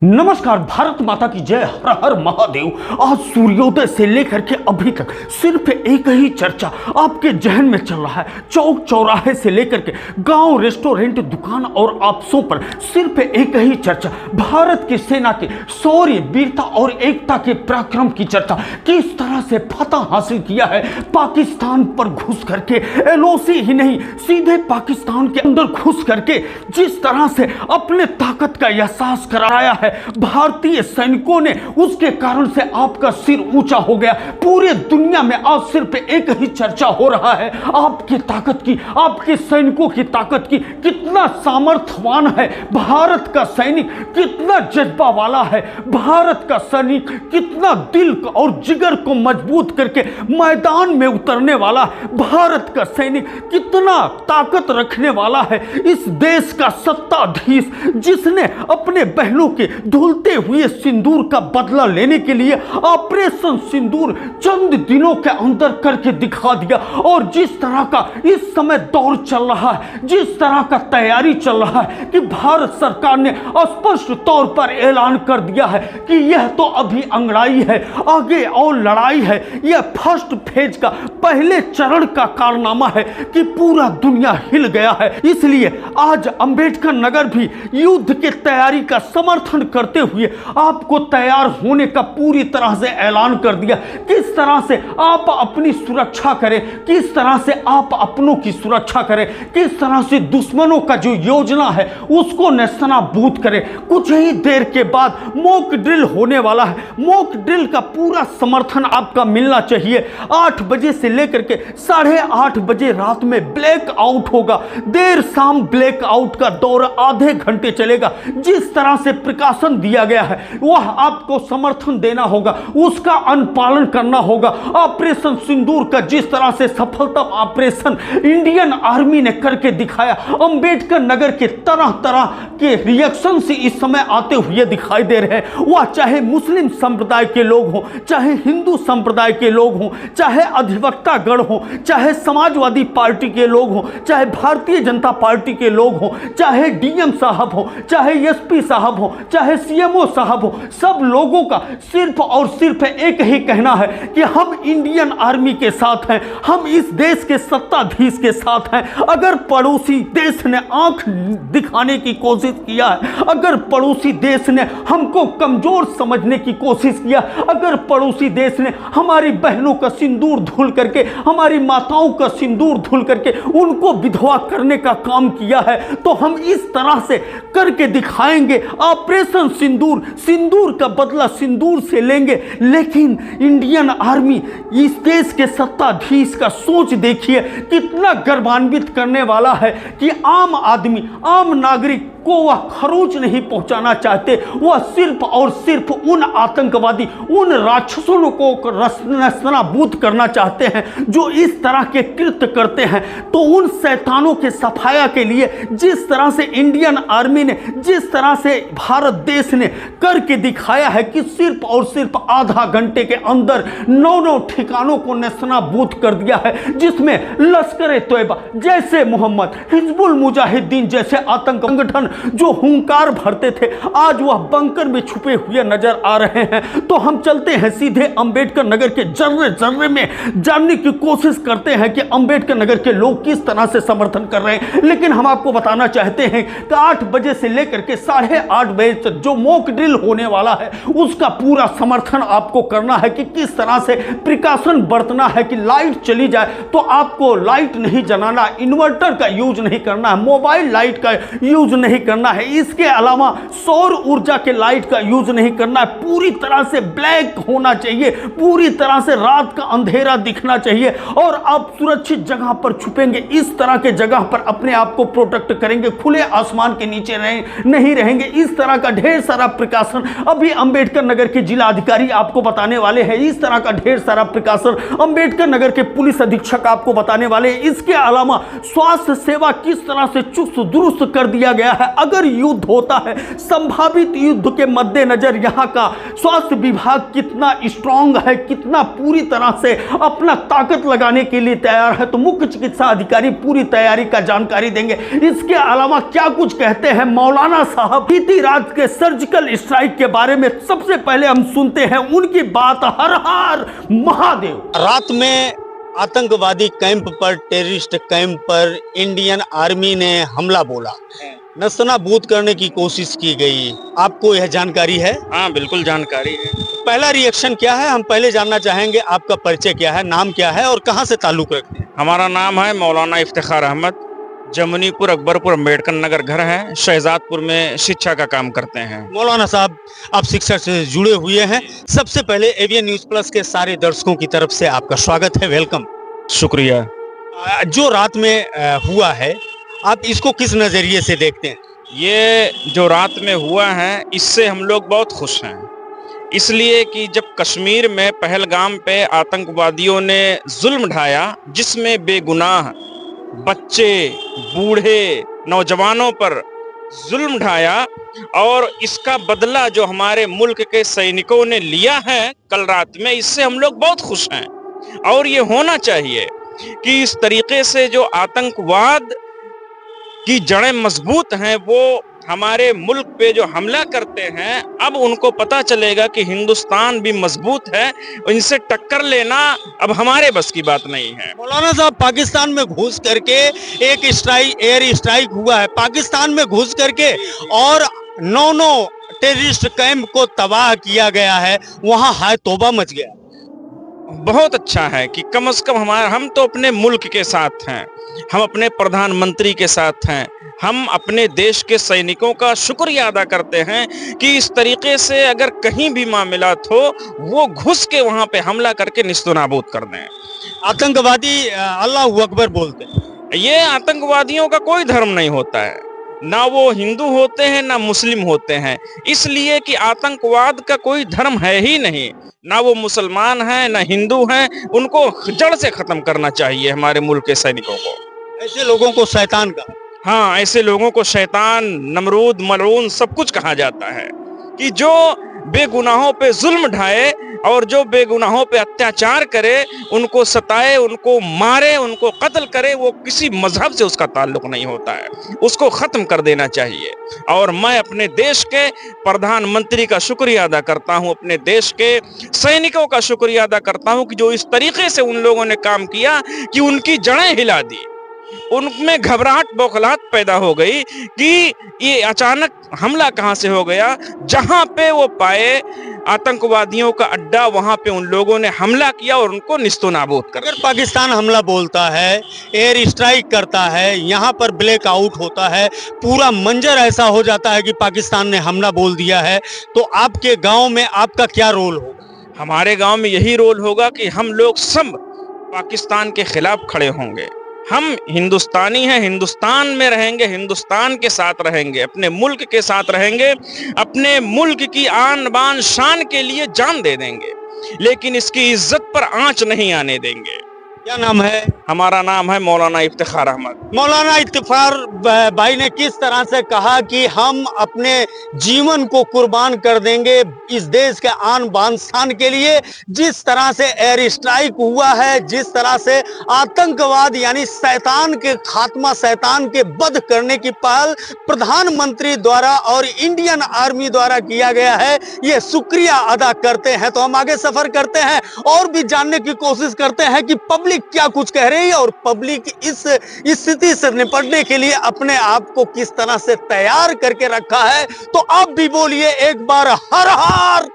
नमस्कार, भारत माता की जय। हर हर महादेव। आज सूर्योदय से लेकर के अभी तक सिर्फ एक ही चर्चा आपके जहन में चल रहा है। चौक चौराहे से लेकर के गांव, रेस्टोरेंट, दुकान और ऑफिसों पर सिर्फ एक ही चर्चा, भारत की सेना के शौर्य, वीरता और एकता के पराक्रम की चर्चा। किस तरह से फतह हासिल किया है पाकिस्तान पर घुस करके, एलओसी ही नहीं सीधे पाकिस्तान के अंदर घुस करके जिस तरह से अपने ताकत का एहसास कराया है भारतीय सैनिकों ने, उसके कारण से आपका सिर ऊंचा हो गया। पूरे दुनिया में आज सिर्फ एक ही चर्चा हो रहा है आपकी ताकत की, आपके सैनिकों की ताकत की। कितना सामर्थ्यवान है भारत का सैनिक, कितना जज्बा वाला है भारत का सैनिक, कितना दिल और जिगर को मजबूत करके मैदान में उतरने वाला है भारत का सैनिक, कितना ताकत रखने वाला है इस देश का सत्ताधीश, जिसने अपने बहनों के धुलते हुए सिंदूर का बदला लेने के लिए ऑपरेशन सिंदूर चंद दिनों के अंदर करके दिखा दिया। और जिस तरह का इस समय दौर चल रहा है, जिस तरह का तैयारी चल रहा है कि भारत सरकार ने स्पष्ट तौर पर ऐलान कर दिया है कि यह तो अभी अंगड़ाई है, आगे और लड़ाई है। यह फर्स्ट फेज का, पहले चरण का कारनामा है कि पूरा दुनिया हिल गया है। इसलिए आज अंबेडकर नगर भी युद्ध की तैयारी का समर्थन करते हुए आपको तैयार होने का पूरी तरह से ऐलान कर दिया। किस तरह से आप अपनी सुरक्षा करें, किस तरह से आप अपनों की सुरक्षा करें, किस तरह से दुश्मनों का जो योजना है उसको नेस्तनाबूद करें। कुछ ही देर के बाद मॉक ड्रिल होने वाला है। मॉक ड्रिल का पूरा समर्थन आपका मिलना चाहिए। 8 बजे से लेकर के 8:30 बजे रात में ब्लैक आउट होगा। देर शाम ब्लैक आउट का दौर आधे घंटे चलेगा। जिस तरह से प्रकाशन दिया गया है वह आपको समर्थन देना होगा, उसका अनुपालन करना होगा। ऑपरेशन सिंदूर का जिस तरह से सफलता ऑपरेशन इंडियन आर्मी ने करके दिखाया, अंबेडकर नगर के तरह तरह के रिएक्शन से इस समय आते हुए दिखाई दे रहे हैं। वह चाहे मुस्लिम संप्रदाय के लोग हों, चाहे हिंदू संप्रदाय के लोग हों, चाहे अधिवक्ता गण हों, चाहे समाजवादी पार्टी के लोग हों, चाहे भारतीय जनता पार्टी के लोग हों, चाहे डीएम साहब हो, चाहे एसपी साहब हो, चाहे सीएमओ साहब हो, सब लोगों का सिर्फ और सिर्फ एक ही कहना है कि हम इंडियन आर्मी के साथ हैं, हम इस देश के सत्ताधीश के साथ हैं। अगर पड़ोसी देश ने आंख दिखाने की कोशिश किया है, अगर पड़ोसी देश ने हमको कमजोर समझने की कोशिश किया, अगर पड़ोसी देश ने हमारी बहनों का सिंदूर धुल करके, हमारी माताओं का सिंदूर धुल करके उनको विधवा करने का काम किया है, तो हम इस तरह से करके दिखाएंगे। ऑपरेशन सिंदूर, सिंदूर का बदला सिंदूर से लेंगे। लेकिन इंडियन आर्मी, इस देश के सत्ताधीश का सोच देखिए कितना गर्वान्वित करने वाला है कि आम आदमी, आम नागरिक को वह खरोच नहीं पहुंचाना चाहते। वह सिर्फ और सिर्फ उन आतंकवादी, उन राक्षसों को नस्तनाबूद करना चाहते हैं जो इस तरह के कृत्य करते हैं। तो उन शैतानों के सफाया के लिए जिस तरह से इंडियन आर्मी ने, जिस तरह से भारत देश ने करके दिखाया है कि सिर्फ और सिर्फ आधा घंटे के अंदर 9 ठिकानों को नस्तनाबूद कर दिया है, जिसमें लश्कर-ए-तोयबा, जैसे मोहम्मद, हिजबुल मुजाहिदीन जैसे आतंक संगठन जो हुंकार भरते थे, आज वह बंकर में छुपे हुए नजर आ रहे हैं। तो हम चलते हैं सीधे अंबेडकर नगर के जर्रे जर्रे में जानने की कोशिश करते हैं कि अंबेडकर नगर के लोग किस तरह से समर्थन कर रहे हैं। लेकिन हम आपको बताना चाहते हैं कि 8 बजे से लेकर के 8:30 बजे तक जो मॉक ड्रिल होने वाला है उसका पूरा समर्थन आपको करना है कि किस तरह से प्रिकॉशन बरतना है कि लाइट चली जाए तो आपको लाइट नहीं जलाना, इन्वर्टर का यूज नहीं करना है, मोबाइल लाइट का यूज नहीं करना है, इसके अलावा सौर ऊर्जा के लाइट का यूज नहीं करना है। पूरी तरह से ब्लैक होना चाहिए, पूरी तरह से रात का अंधेरा दिखना चाहिए और आप सुरक्षित जगह पर छुपेंगे। इस तरह के जगह पर अपने आप को प्रोटेक्ट करेंगे, खुले आसमान के नीचे नहीं रहेंगे। इस तरह का ढेर सारा प्रिकॉशन अभी अंबेडकर नगर के जिला अधिकारी आपको बताने वाले हैं। इस तरह का ढेर सारा प्रिकॉशन अंबेडकर नगर के पुलिस अधीक्षक आपको बताने वाले हैं। इसके अलावा स्वास्थ्य सेवा किस तरह से चुस्त दुरुस्त कर दिया गया है अगर युद्ध होता है, संभावित युद्ध के मद्देनजर यहाँ का स्वास्थ्य विभाग कितना स्ट्रांग है, कितना पूरी तरह से अपना ताकत लगाने के लिए तैयार है, तो मुख्य चिकित्सा अधिकारी पूरी तैयारी का जानकारी देंगे। इसके अलावा क्या कुछ कहते हैं मौलाना साहब बीती रात के सर्जिकल स्ट्राइक के बारे में, सबसे पहले हम सुनते हैं उनकी बात। हर हर महादेव। रात में आतंकवादी कैंप पर, टेररिस्ट कैंप पर इंडियन आर्मी ने हमला बोला, नस्तनाबूद करने की कोशिश की गई। आपको यह जानकारी है? हाँ, बिल्कुल जानकारी है। पहला रिएक्शन क्या है? हम पहले जानना चाहेंगे आपका परिचय क्या है, नाम क्या है और कहां से ताल्लुक रखते हैं? हमारा नाम है मौलाना इफ्तिखार अहमद, जमुनीपुर अकबरपुर अम्बेडकर नगर घर है, शहजादपुर में शिक्षा का काम करते हैं। मौलाना साहब, आप शिक्षा से जुड़े हुए हैं। सबसे पहले एवीएन न्यूज प्लस के सारे दर्शकों की तरफ से आपका स्वागत है, वेलकम। शुक्रिया। जो रात में हुआ है, आप इसको किस नजरिए से देखते हैं? ये जो रात में हुआ है, इससे हम लोग बहुत खुश हैं, इसलिए कि जब कश्मीर में पहलगाम पे आतंकवादियों ने जुल्म ढाया, जिसमें बेगुनाह बच्चे, बूढ़े, नौजवानों पर जुल्म ढाया, और इसका बदला जो हमारे मुल्क के सैनिकों ने लिया है कल रात में, इससे हम लोग बहुत खुश हैं। और ये होना चाहिए कि इस तरीके से जो आतंकवाद की जड़ें मजबूत हैं, वो हमारे मुल्क पे जो हमला करते हैं, अब उनको पता चलेगा कि हिंदुस्तान भी मजबूत है, इनसे टक्कर लेना अब हमारे बस की बात नहीं है। मौलाना साहब, पाकिस्तान में घुस करके एक एयर स्ट्राइक हुआ है, पाकिस्तान में घुस करके, और 9 टेररिस्ट कैंप को तबाह किया गया है, वहां हाय तौबा मच गया। बहुत अच्छा है कि कम से कम हम तो अपने मुल्क के साथ हैं, हम अपने प्रधानमंत्री के साथ हैं, हम अपने देश के सैनिकों का शुक्रिया अदा करते हैं कि इस तरीके से अगर कहीं भी मामलात हो, वो घुस के वहां पे हमला करके निस्तनाबूद कर दें। आतंकवादी अल्लाह अकबर बोलते हैं। ये आतंकवादियों का कोई धर्म नहीं होता है, ना वो हिंदू होते हैं ना मुस्लिम होते हैं, इसलिए कि आतंकवाद का कोई धर्म है ही नहीं, ना वो मुसलमान हैं ना हिंदू हैं। उनको जड़ से खत्म करना चाहिए हमारे मुल्क के सैनिकों को। ऐसे लोगों को शैतान का, हाँ, ऐसे लोगों को शैतान, नमरूद, मलऊन सब कुछ कहा जाता है, कि जो बेगुनाहों पे जुल्म ढाए और जो बेगुनाहों पे अत्याचार करे, उनको सताए, उनको मारे, उनको कत्ल करे, वो किसी मजहब से उसका ताल्लुक नहीं होता है, उसको खत्म कर देना चाहिए। और मैं अपने देश के प्रधानमंत्री का शुक्रिया अदा करता हूँ, अपने देश के सैनिकों का शुक्रिया अदा करता हूँ कि जो इस तरीके से उन लोगों ने काम किया कि उनकी जड़ें हिला दी, उनमें घबराहट, बौखलाहट पैदा हो गई कि ये अचानक हमला कहां से हो गया। जहां पे वो पाए आतंकवादियों का अड्डा, वहां पे उन लोगों ने हमला किया और उनको निस्तनाबूद कर। अगर पाकिस्तान हमला बोलता है, एयर स्ट्राइक करता है, यहाँ पर ब्लैक आउट होता है, पूरा मंजर ऐसा हो जाता है कि पाकिस्तान ने हमला बोल दिया है, तो आपके गांव में आपका क्या रोल होगा? हमारे गांव में यही रोल होगा कि हम लोग सब पाकिस्तान के खिलाफ खड़े होंगे। हम हिंदुस्तानी हैं, हिंदुस्तान में रहेंगे, हिंदुस्तान के साथ रहेंगे, अपने मुल्क के साथ रहेंगे, अपने मुल्क की आन बान शान के लिए जान दे देंगे, लेकिन इसकी इज्जत पर आंच नहीं आने देंगे। क्या नाम है? हमारा नाम है मौलाना इफ्तिखार अहमद। मौलाना इफ्तिखार भाई ने किस तरह से कहा कि हम अपने जीवन को कुर्बान कर देंगे इस देश के आन बान शान के लिए। जिस तरह से एयर स्ट्राइक हुआ है, जिस तरह से आतंकवाद यानी शैतान के खात्मा, शैतान के वध करने की पहल प्रधानमंत्री द्वारा और इंडियन आर्मी द्वारा किया गया है, ये शुक्रिया अदा करते हैं। तो हम आगे सफर करते हैं और भी जानने की कोशिश करते हैं कि पब्लिक क्या कुछ कह रही है और पब्लिक इस स्थिति से निपटने के लिए अपने आप को किस तरह से तैयार करके रखा है। तो आप भी बोलिए एक बार, हर हर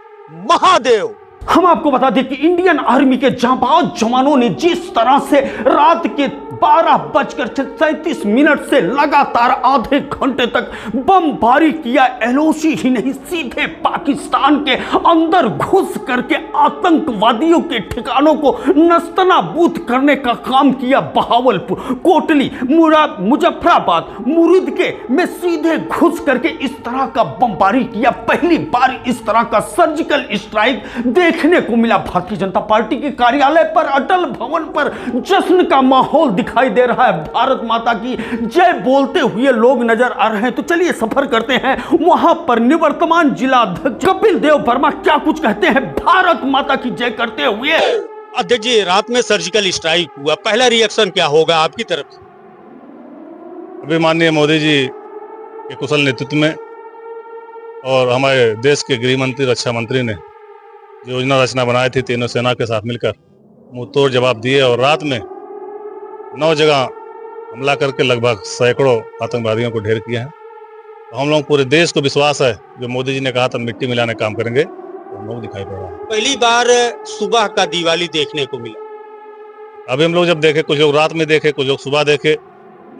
महादेव। हम आपको बता दें कि इंडियन आर्मी के जांबाज जवानों ने जिस तरह से रात के 12:37 से लगातार आधे घंटे तक बमबारी किया, एलओसी ही नहीं सीधे पाकिस्तान के अंदर घुस करके आतंकवादियों के ठिकानों को नस्तनाबूद करने का काम किया। बहावलपुर, कोटली, मुजफ्फराबाद, मुरीदके में सीधे घुस करके इस तरह का बमबारी किया। पहली बार इस तरह का सर्जिकल स्ट्राइक देखने को मिला। भारतीय जनता पार्टी के कार्यालय पर, अटल भवन पर जश्न का माहौल दिखा दिखाई दे रहा है। भारत माता की जय बोलते हुए लोग नजर आ रहे हैं। तो चलिए सफर करते हैं वहां पर। निवर्तमान जिलाध्यक्ष कपिल देव वर्मा क्या कुछ कहते हैं भारत माता की जय करते हुए। अध्यक्ष जी, रात में सर्जिकल स्ट्राइक हुआ, पहला रिएक्शन क्या होगा आपकी तरफ से? अभी माननीय मोदी जी के कुशल नेतृत्व में और हमारे देश के गृह मंत्री, रक्षा मंत्री ने जो योजना रचना बनाई थी, तीनों सेना के साथ मिलकर मुंह तोड़ जवाब दिए और रात में 9 जगह हमला करके लगभग सैकड़ों आतंकवादियों को ढेर किया है। तो हम लोग पूरे देश को विश्वास है, जो मोदी जी ने कहा था मिट्टी मिलाने काम करेंगे, तो हम लोग दिखाई पड़ रहा है। पहली बार सुबह का दिवाली देखने को मिला। अभी हम लोग जब देखे, कुछ लोग रात में देखे, कुछ लोग सुबह देखे,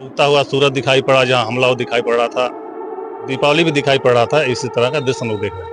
उगता हुआ सूरज दिखाई पड़ा, जहाँ हमला हो दिखाई पड़ रहा था, दीपावली भी दिखाई पड़ रहा था। इसी तरह का दृश्य हम लोग देख रहे हैं।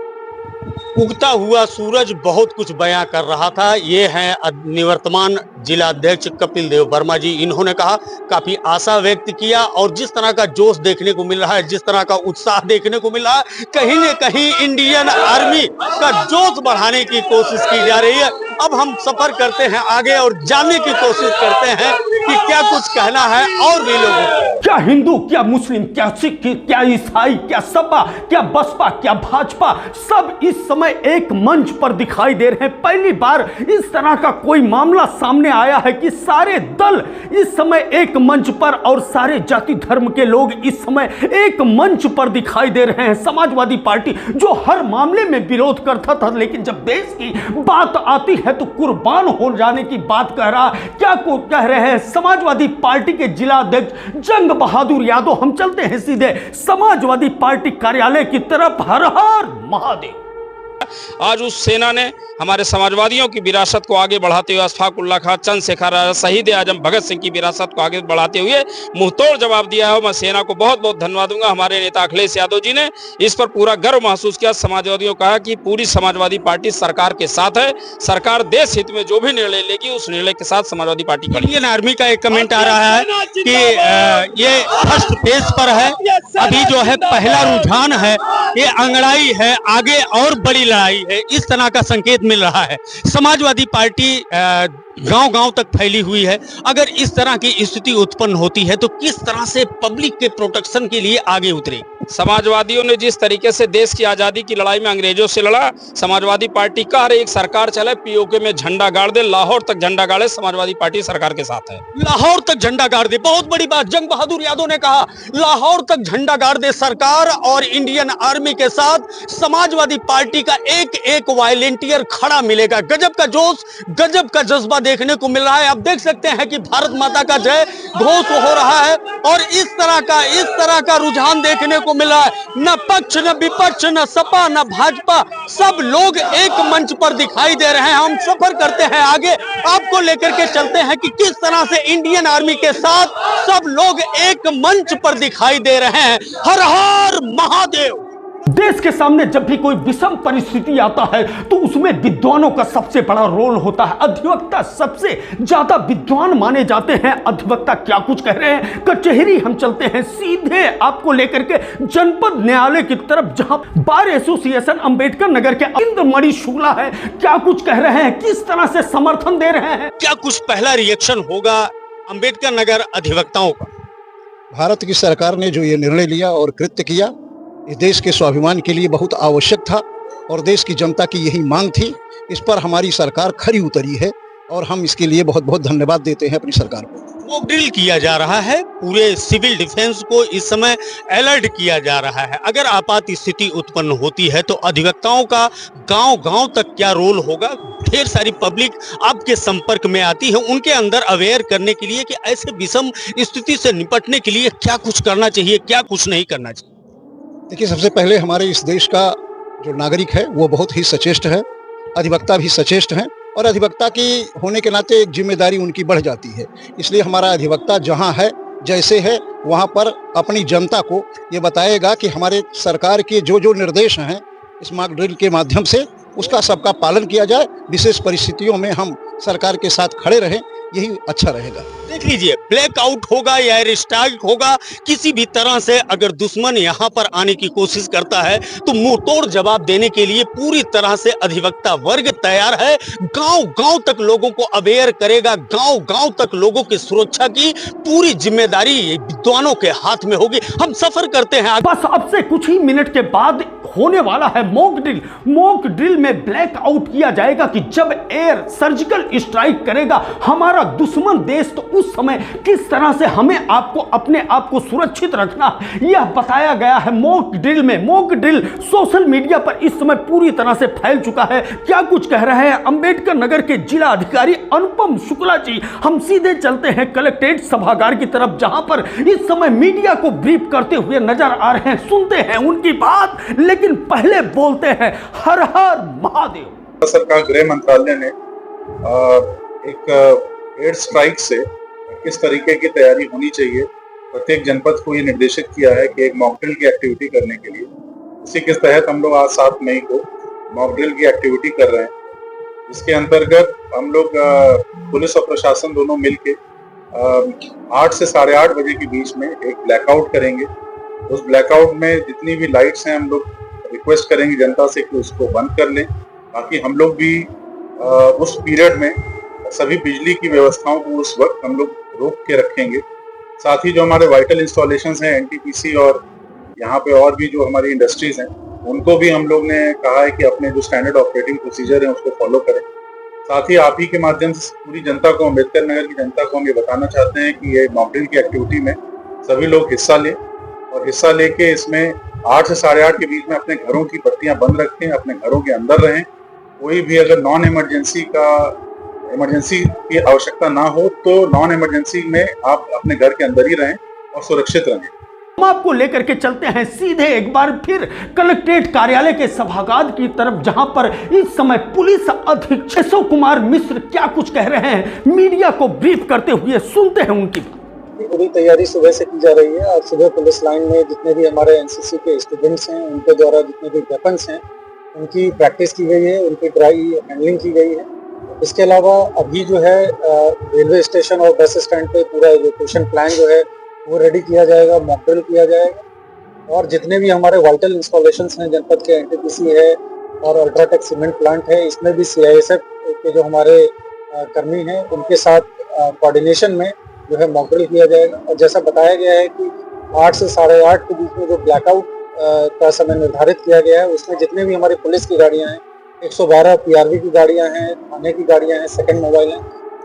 उगता हुआ सूरज बहुत कुछ बयां कर रहा था। ये हैं निवर्तमान जिलाध्यक्ष कपिल देव वर्मा जी। इन्होंने कहा, काफी आशा व्यक्त किया और जिस तरह का जोश देखने को मिल रहा है, जिस तरह का उत्साह देखने को मिल रहा है, कहीं न कहीं इंडियन आर्मी का जोश बढ़ाने की कोशिश की जा रही है। अब हम सफर करते हैं आगे और जानने की कोशिश करते हैं कि क्या कुछ कहना है और भी लोगों को। क्या हिंदू, क्या मुस्लिम, क्या सिख, क्या ईसाई, क्या सपा, क्या बसपा, क्या भाजपा, सब इस समय एक मंच पर दिखाई दे रहे हैं। पहली बार इस तरह का कोई मामला सामने आया है कि सारे दल इस समय एक मंच पर और सारे जाति धर्म के लोग इस समय एक मंच पर दिखाई दे रहे हैं। समाजवादी पार्टी जो हर मामले में विरोध करता था, लेकिन जब देश की बात आती है तो कुर्बान हो जाने की बात कह रहा। क्या को कह रहे हैं समाजवादी पार्टी के जिला अध्यक्ष जंग बहादुर यादव। हम चलते हैं सीधे समाजवादी पार्टी कार्यालय की तरफ। हर हर महादेव। आज उस सेना ने हमारे समाजवादियों की विरासत को आगे बढ़ाते हुए अशफाक उल्लाह खां, चंद्रशेखर आजाद, शहीद आजम भगत सिंह की विरासत को आगे बढ़ाते हुए मुंहतोड़ जवाब दिया है। मैं सेना को बहुत बहुत धन्यवाद दूंगा। हमारे नेता अखिलेश यादव जी ने इस पर पूरा गर्व महसूस किया। समाजवादियों कहा कि पूरी समाजवादी पार्टी सरकार के साथ है। सरकार देश हित में जो भी निर्णय लेगी उस निर्णय के साथ समाजवादी पार्टी खड़ी है। इंडियन आर्मी का एक कमेंट आ रहा है कि ये फर्स्ट पेज पर है, अभी जो है पहला रुझान है, ये अंगड़ाई है, आगे और बड़ी लड़ाई है, इस तरह का संकेत मिल रहा है। समाजवादी पार्टी गांव-गांव तक फैली हुई है। अगर इस तरह की स्थिति उत्पन्न होती है तो किस तरह से पब्लिक के प्रोटेक्शन के लिए आगे उतरे? समाजवादियों ने जिस तरीके से देश की आजादी की लड़ाई में अंग्रेजों से लड़ा, समाजवादी पार्टी का हर एक सरकार चले पीओके में झंडा गाड़ दे, लाहौर तक झंडा गाड़े, समाजवादी पार्टी सरकार के साथ है। लाहौर तक झंडा गाड़ दे, बहुत बड़ी बात। जंग बहादुर यादव ने कहा लाहौर तक झंडा गाड़ दे सरकार और इंडियन आर्मी के साथ समाजवादी पार्टी का एक एक वॉलंटियर खड़ा मिलेगा। गजब का जोश, गजब का जज्बा देखने को मिल रहा है। आप देख सकते हैं कि भारत माता का जय घोष हो रहा है और इस तरह का रुझान देखने को मिल रहा है। न पक्ष, न विपक्ष, न सपा, न भाजपा, सब लोग एक मंच पर दिखाई दे रहे हैं। हम सफर करते हैं आगे, आपको लेकर के चलते हैं कि किस तरह से इंडियन आर्मी के साथ सब लोग एक मंच पर दिखाई दे रहे हैं। हर हर महादेव। देश के सामने जब भी कोई विषम परिस्थिति आता है तो उसमें विद्वानों का सबसे बड़ा रोल होता है। अधिवक्ता सबसे ज्यादा विद्वान माने जाते हैं। अधिवक्ता क्या कुछ कह रहे हैं, कचहरी हम चलते हैं सीधे आपको लेकर के जनपद न्यायालय की तरफ, जहां बार एसोसिएशन अंबेडकर नगर के इंद्रमणि शुक्ला है। क्या कुछ कह रहे हैं, किस तरह से समर्थन दे रहे हैं, क्या कुछ पहला रिएक्शन होगा अंबेडकर नगर अधिवक्ताओं का? भारत की सरकार ने जो ये निर्णय लिया और कृत्य किया, इस देश के स्वाभिमान के लिए बहुत आवश्यक था और देश की जनता की यही मांग थी। इस पर हमारी सरकार खरी उतरी है और हम इसके लिए बहुत बहुत धन्यवाद देते हैं अपनी सरकार को। मॉक ड्रिल किया जा रहा है, पूरे सिविल डिफेंस को इस समय अलर्ट किया जा रहा है। अगर आपात स्थिति उत्पन्न होती है तो अधिवक्ताओं का गांव-गांव तक क्या रोल होगा? ढेर सारी पब्लिक आपके संपर्क में आती है, उनके अंदर अवेयर करने के लिए कि ऐसे विषम स्थिति से निपटने के लिए क्या कुछ करना चाहिए, क्या कुछ नहीं करना चाहिए। देखिए, सबसे पहले हमारे इस देश का जो नागरिक है वो बहुत ही सचेष्ट है, अधिवक्ता भी सचेष्ट हैं और अधिवक्ता की होने के नाते एक जिम्मेदारी उनकी बढ़ जाती है। इसलिए हमारा अधिवक्ता जहां है, जैसे है, वहां पर अपनी जनता को ये बताएगा कि हमारे सरकार के जो जो निर्देश हैं इस मॉक ड्रिल के माध्यम से उसका सबका पालन किया जाए। विशेष परिस्थितियों में हम सरकार के साथ खड़े रहें, यही अच्छा रहेगा। देख लीजिए, ब्लैकआउट होगा या एयर स्ट्राइक होगा, किसी भी तरह से अगर दुश्मन यहाँ पर आने की कोशिश करता है तो मुंह तोड़ जवाब देने के लिए पूरी तरह से अधिवक्ता वर्ग तैयार है। गांव गांव तक लोगों को अवेयर करेगा, गांव गांव तक लोगों की सुरक्षा की पूरी जिम्मेदारी विद्वानों के हाथ में होगी। हम सफर करते हैं। बस अब से कुछ ही मिनट के बाद होने वाला है मॉक ड्रिल। मॉक ड्रिल में ब्लैकआउट किया जाएगा कि जब एयर सर्जिकल स्ट्राइक करेगा हमारा दुश्मन देश, तो उस समय किस तरह से हमें आपको अपने आप को सुरक्षित रखना, यह बताया गया है मॉक ड्रिल में। मॉक ड्रिल सोशल मीडिया पर इस समय पूरी तरह से फैल चुका है। क्या कुछ कह रहे हैं अंबेडकर नगर के जिला अधिकारी अनुपम शुक्ला जी। हम सीधे चलते हैं कलेक्ट्रेट सभागार की तरफ, जहां पर इस समय मीडिया को ब्रीफ करते हुए नजर आ रहे हैं। सुनते हैं उनकी बात, लेकिन पहले बोलते हैं हर हर महादेव। सरकार गृह मंत्रालय ने एक एयर स्ट्राइक से किस तरीके की तैयारी होनी चाहिए, प्रत्येक जनपद को ये निर्देशित किया है कि एक मॉक ड्रिल की एक्टिविटी करने के लिए। इसी के तहत हम लोग आज 7 मई को मॉक ड्रिल की एक्टिविटी कर रहे हैं। इसके अंतर्गत हम लोग पुलिस और प्रशासन दोनों मिलके 8 से 8:30 बजे के बीच में एक ब्लैकआउट करेंगे। उस ब्लैकआउट में जितनी भी लाइट्स हैं हम लोग रिक्वेस्ट करेंगे जनता से कि उसको बंद कर लें, ताकि हम लोग भी उस पीरियड में सभी बिजली की व्यवस्थाओं को उस वक्त हम लोग रोक के रखेंगे। साथ ही जो हमारे वाइटल इंस्टॉलेशंस हैं एनटीपीसी और यहाँ पे और भी जो हमारी इंडस्ट्रीज हैं, उनको भी हम लोग ने कहा है कि अपने जो स्टैंडर्ड ऑपरेटिंग प्रोसीजर है उसको फॉलो करें। साथ ही आप ही के माध्यम से पूरी जनता को, अम्बेडकर नगर की जनता को हम ये बताना चाहते हैं कि ये मॉक ड्रिल की एक्टिविटी में सभी लोग हिस्सा लें, और हिस्सा लेके इसमें 8 से 8:30 के बीच में अपने घरों की बत्तियां बंद रखें, अपने घरों के अंदर रहें। कोई भी अगर नॉन इमरजेंसी की आवश्यकता ना हो तो नॉन इमरजेंसी में आप अपने घर के अंदर ही रहें और सुरक्षित रहें। हम आपको लेकर के चलते हैं सीधे एक बार फिर कलेक्ट्रेट कार्यालय के सभागार की तरफ, जहां पर इस समय पुलिस अधीक्षक केशव कुमार मिश्र क्या कुछ कह रहे हैं मीडिया को ब्रीफ करते हुए। सुनते हैं उनकी। पूरी तैयारी सुबह से की जा रही है। आज सुबह पुलिस लाइन में जितने भी हमारे एनसीसी के स्टूडेंट्स हैं, उनके द्वारा जितने भी वेपन्स हैं उनकी प्रैक्टिस की गई है, उनकी ड्राई हैंडलिंग की गई है। इसके अलावा अभी जो है रेलवे स्टेशन और बस स्टैंड पे पूरा एवैक्यूएशन प्लान जो है वो रेडी किया जाएगा, मॉक ड्रिल किया जाएगा। और जितने भी हमारे वाइटल इंस्टॉलेशंस हैं जनपद के, एनटीपीसी है और अल्ट्राटेक सीमेंट प्लांट है, इसमें भी सीआईएसएफ के जो हमारे कर्मी हैं उनके साथ कोऑर्डिनेशन में जो है मॉक ड्रिल किया जाएगा। और जैसा बताया गया है कि 8 से 8:30 के बीच में जो ब्लैकआउट का समय निर्धारित किया गया है, उसमें जितने भी हमारी पुलिस की गाड़ियां हैं, 112 पीआरवी की गाड़ियां हैं, थाने की गाड़ियां हैं, सेकंड मोबाइल हैं,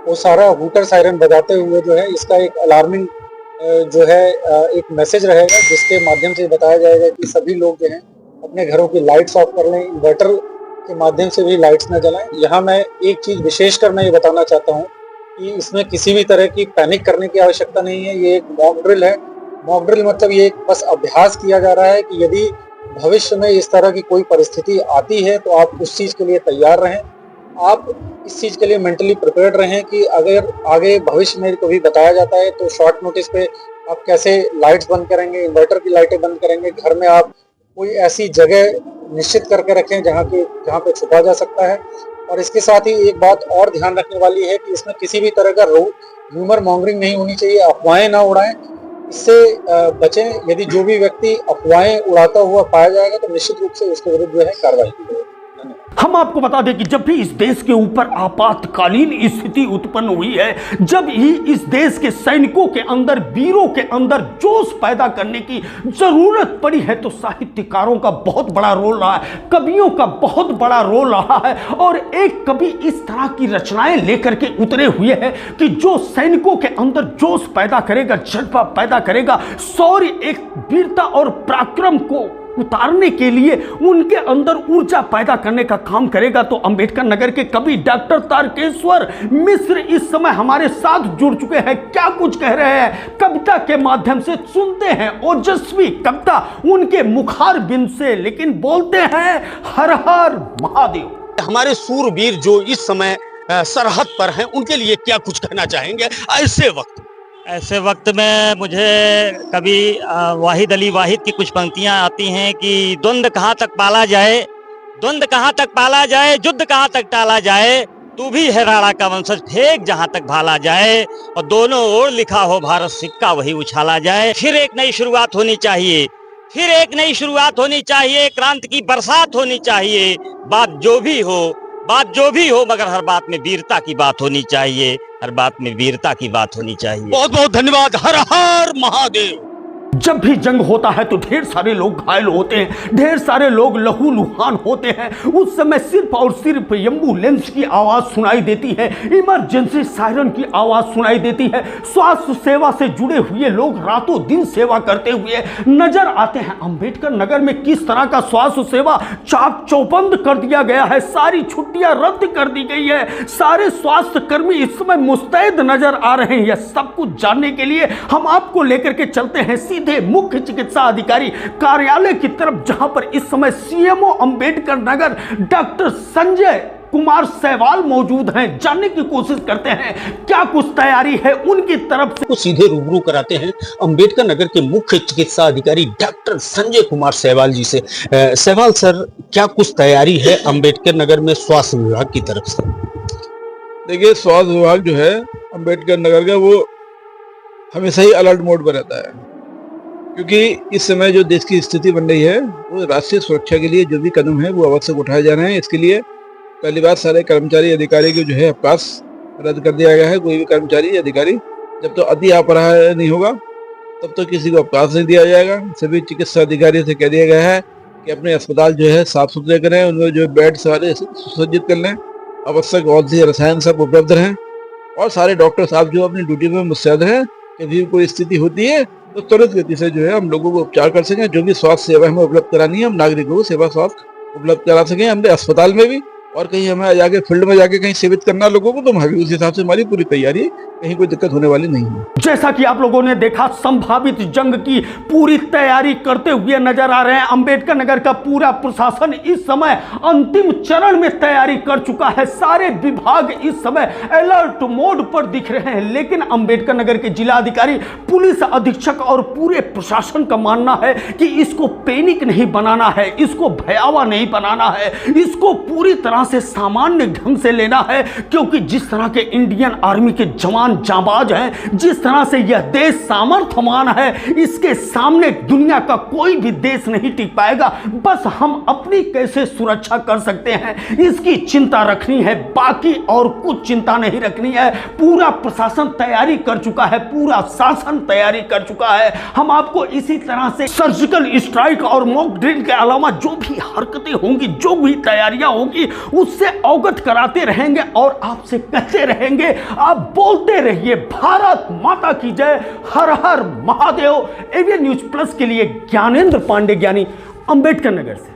वो सारा हूटर सायरन बजाते हुए जो है इसका एक अलार्मिंग जो है एक मैसेज रहेगा, जिसके माध्यम से बताया जाएगा कि सभी लोग जो हैं अपने घरों की लाइट्स ऑफ कर लें, इन्वर्टर के माध्यम से भी लाइट्स न जलाएं। यहाँ मैं एक चीज़ विशेषकर मैं ये बताना चाहता हूँ कि इसमें किसी भी तरह की पैनिक करने की आवश्यकता नहीं है। ये एक मॉक ड्रिल है। मॉक ड्रिल मतलब ये एक बस अभ्यास किया जा रहा है कि यदि भविष्य में इस तरह की कोई परिस्थिति आती है तो आप उस चीज़ के लिए तैयार रहें, आप इस चीज़ के लिए मेंटली प्रिपेयर्ड रहें कि अगर आगे भविष्य में कभी बताया जाता है तो शॉर्ट नोटिस पे आप कैसे लाइट्स बंद करेंगे, इन्वर्टर की लाइटें बंद करेंगे, घर में आप कोई ऐसी जगह निश्चित करके रखें जहाँ पे छुपा जा सकता है। और इसके साथ ही एक बात और ध्यान रखने वाली है कि इसमें किसी भी तरह का ह्यूमर मॉन्गरिंग नहीं होनी चाहिए, अफवाहें ना उड़ाएं, इससे बचें। यदि जो भी व्यक्ति अफवाहें उड़ाता हुआ पाया जाएगा तो निश्चित रूप से उसके विरुद्ध जो है कार्रवाई की जाएगी। हम आपको बता दें कि जब भी इस देश के ऊपर आपातकालीन स्थिति उत्पन्न हुई है, जब ही इस देश के सैनिकों के अंदर, वीरों के अंदर जोश पैदा करने की जरूरत पड़ी है, तो साहित्यकारों का बहुत बड़ा रोल रहा है, कवियों का बहुत बड़ा रोल रहा है। और एक कवि इस तरह की रचनाएं लेकर के उतरे हुए हैं कि जो सैनिकों के अंदर जोश पैदा करेगा, जज्बा पैदा करेगा, शौर्य, एक वीरता और पराक्रम को उतारने के लिए उनके अंदर ऊर्जा पैदा करने का काम करेगा। तो अंबेडकर नगर के कवि डॉक्टर तारकेश्वर मिश्र इस समय हमारे साथ जुड़ चुके हैं। क्या कुछ कह रहे हैं कविता के माध्यम से, सुनते हैं। ओजस्वी कविता उनके मुखार बिंद से, लेकिन बोलते हैं हर हर महादेव। हमारे सूरवीर जो इस समय सरहद पर हैं, उनके लिए क्या कुछ कहना चाहेंगे ऐसे वक्त में मुझे कभी वाहिद अली वाहिद की कुछ पंक्तियां आती हैं कि द्वंद्व कहाँ तक पाला जाए, द्वंद्व कहाँ तक पाला जाए, युद्ध कहाँ तक टाला जाए, तू भी है राणा का वंशज, फेंक जहां तक भाला जाए, और दोनों ओर लिखा हो भारत सिक्का वही उछाला जाए। फिर एक नई शुरुआत होनी चाहिए, फिर एक नई शुरुआत होनी चाहिए, क्रांति की बरसात होनी चाहिए। बात जो भी हो, मगर हर बात में वीरता की बात होनी चाहिए, हर बात में वीरता की बात होनी चाहिए। बहुत बहुत धन्यवाद। हर हर महादेव। जब भी जंग होता है तो ढेर सारे लोग घायल होते हैं, ढेर सारे लोग लहूलुहान होते हैं। उस समय सिर्फ और सिर्फ एम्बुलेंस की आवाज सुनाई देती है, इमरजेंसी सायरन की आवाज सुनाई देती है। स्वास्थ्य सेवा से जुड़े हुए लोग रातों दिन सेवा करते हुए नजर आते हैं। अंबेडकर नगर में किस तरह का स्वास्थ्य सेवा चाक चौबंद कर दिया गया है, सारी छुट्टियां रद्द कर दी गई है, सारे स्वास्थ्य कर्मी इस समय मुस्तैद नजर आ रहे हैं। यह सब कुछ जानने के लिए हम आपको लेकर के चलते हैं सीधे मुख्य चिकित्सा अधिकारी कार्यालय की तरफ, जहां पर इस समय सीएमओ अंबेडकर नगर डॉक्टर संजय कुमार सहवाल मौजूद हैं। जानने की कोशिश करते हैं क्या कुछ तैयारी है उनकी तरफ से। को सीधे रूबरू कराते हैं अंबेडकर नगर के मुख्य चिकित्सा अधिकारी डॉक्टर संजय कुमार सहवाल जी से। सहवाल सर, क्या कुछ तैयारी है अंबेडकर नगर में स्वास्थ्य विभाग की तरफ से? देखिए, स्वास्थ्य विभाग जो है अंबेडकर नगर का, वो हमेशा ही अलर्ट मोड पर रहता है, क्योंकि इस समय जो देश की स्थिति बन रही है वो राष्ट्रीय सुरक्षा के लिए जो भी कदम है वो आवश्यक उठाए जा रहे हैं। इसके लिए पहली बार सारे कर्मचारी अधिकारी को जो है अवकाश रद्द कर दिया गया है। कोई भी कर्मचारी अधिकारी जब तो अति अपराध नहीं होगा तब तो किसी को अवकाश नहीं दिया जाएगा। सभी चिकित्सा अधिकारियों से कह दिया गया है कि अपने अस्पताल जो है साफ सुथरे करें, उनमें जो बेड सारे सुसज्जित कर लें, आवश्यक औषधि रसायन सब उपलब्ध रहें, और सारे डॉक्टर साहब जो अपनी ड्यूटी में मुस्तैद हैं। कभी कोई स्थिति होती है तो तुरंत गति से जो है हम लोगों को उपचार कर सकें। जो भी स्वास्थ्य सेवा हमें उपलब्ध करानी है, हम नागरिकों को सेवा स्वास्थ्य उपलब्ध करा सकें। हमने अस्पताल में भी और कहीं हमें जाके फील्ड में जाके कहीं सेवित करना लोगों को, तो वहाँ भी उस हिसाब से हमारी पूरी तैयारी है, कहीं कोई दिक्कत होने वाली नहीं है। जैसा कि आप लोगों ने देखा, संभावित जंग की पूरी तैयारी करते हुए नजर आ रहे हैं। अंबेडकर नगर का पूरा प्रशासन इस समय अंतिम चरण में तैयारी कर चुका है। सारे विभाग इस समय अलर्ट मोड पर दिख रहे हैं, लेकिन अंबेडकर नगर के जिलाधिकारी, पुलिस अधीक्षक और पूरे प्रशासन का मानना है कि इसको पैनिक नहीं बनाना है, इसको भयावह नहीं बनाना है, इसको पूरी तरह से सामान्य ढंग से लेना है। क्योंकि जिस तरह के इंडियन आर्मी के जवान जांबाज हैं, जिस तरह से यह देश सामर्थ्यवान है, इसके सामने दुनिया का कोई भी देश नहीं टिक पाएगा। बस हम अपनी कैसे सुरक्षा कर सकते हैं इसकी चिंता रखनी है, बाकी और कुछ चिंता नहीं रखनी है। पूरा प्रशासन तैयारी कर चुका है, पूरा शासन तैयारी कर चुका है। हम आपको इसी तरह से सर्जिकल स्ट्राइक और मॉक ड्रिल के अलावा जो भी हरकतें होंगी, जो भी तैयारियां होंगी, उससे अवगत कराते रहेंगे और आपसे कहते रहेंगे। आप बोलते रहिए भारत माता की जय, हर हर महादेव। एवीएन न्यूज प्लस के लिए ज्ञानेंद्र पांडे ज्ञानी, अंबेडकर नगर से।